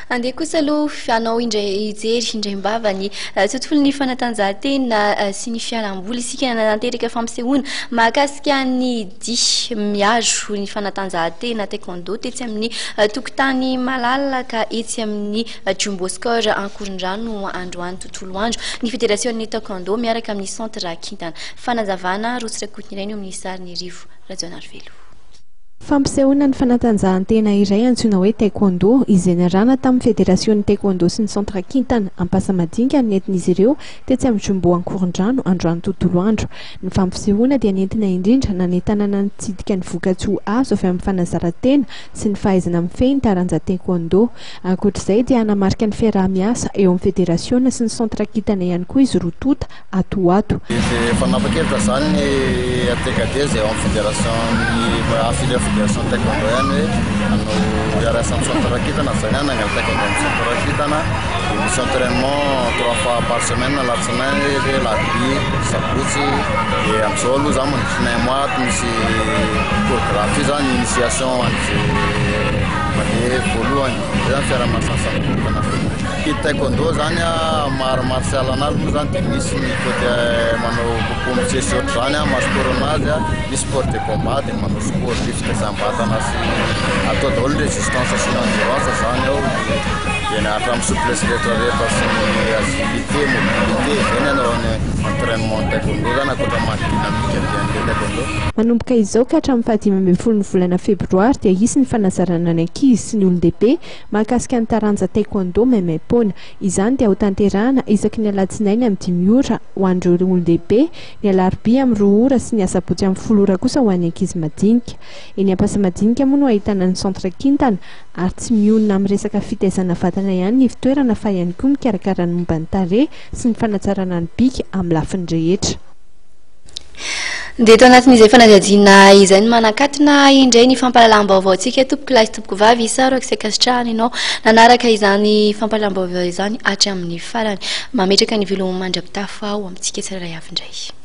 Andeha kosa aloha fianao indray hijery indray mbava ny tontolo ny fanatanjahantena sy ny fialamboly isika nanteraka fampisehoana mahakasika ny dihy miazo ny fanatanjahantena taekwondo tetsy amin'ny tokotany malalaka etsy amin'ny Jumboscor Ankorondrano androany tontolo andro ny fédération taekwondo miaraka amin'ny centre Kintana fanazavana Rositra Kotinirainy amin'ny sariny rivo Rajonarvelo. Fampisehoana ny fanatanjahantena iray antsoina hoe taekwondo izay niarahana tamin'ny fédération taekwondo sy ny centre Kintana Ampasamadigna nentin'izy ireo tetsy amin'ny Jumbo Ankorondrano androany tontolo andro. Ny fampisehoana dia nentina indrindra nanentana nitsidika ny vokatsoa azo avy amin'ny fanazaran-tena sy ny fahaizana mifehy ny taranja taekwondo. Ankoatr'izay dia hanamarika ny fiaraha-miasa eo amin'ny fédération sy ny centre Kintana ihany koa izy rotota atoato. Fanapakevitra zany ny ATKD izay eo amin'ny fédération taekwondo ihany hoe anao iarasa amin'ny centre Kintana zany anangala taekwondo amin'ny centre Kintana misy entraînement 3 fois par semaine alatsinainy larbi sabotsy et amin'izao aloha zany manodidina mois misy chorégraphie zany initiation an'izay mandeha voalohany zany fiaraha-masasamana taekwondo zany maro martial anazy moa zany dia misy ny côté manao comité saute zany masport anazy misy sport de combat dia manao sport lift zambatana sy atao daholo résistance sy endurance zany ao dia niaritra amin'ny souplesse rehetrarehetra sy ny agilité mobilité zany anao ny entraînement taekwondo zany akoatra maha-dynamique an'ilay taekwondo. Manomboka izao ka hatramin'ny 15 ny volana febroary dia hisy ny fanazarana ny ankizy sy ny olon-dehibe mahakasika ny taranja taekwondo maimaimpoana. Izany dia ho tanterahana isaky ny alatsinainy amin'ny 10 ora ho an'ireo olon-dehibe, ny alarobia amin'ny 2 ora sy ny asabotsy amin'ny 10 ora kosa ho an'ny ankizy madinika. Eny Ampasamadigna moa no ahitana ny centre Kintana ary tsy mionona amin'ny resaka fitaizana vatana ihany ny fitoerana fa ihany koa mikarakara ny momba ny tarehy sy ny fanatsarana ny bika amin'ny lafiny rehetra. Dia tao anatin'izay fanadihadiana izay no manakatina indray ny fampahalalam-baovao antsika tompoko lahy sy tompoko vavy saro akisakasitrahana ianao nanaraka izany fampahalalam-baovao izany hatramin'ny farany mametraka ny velo mandrapitafo ao amintsika tsirairay avy indray.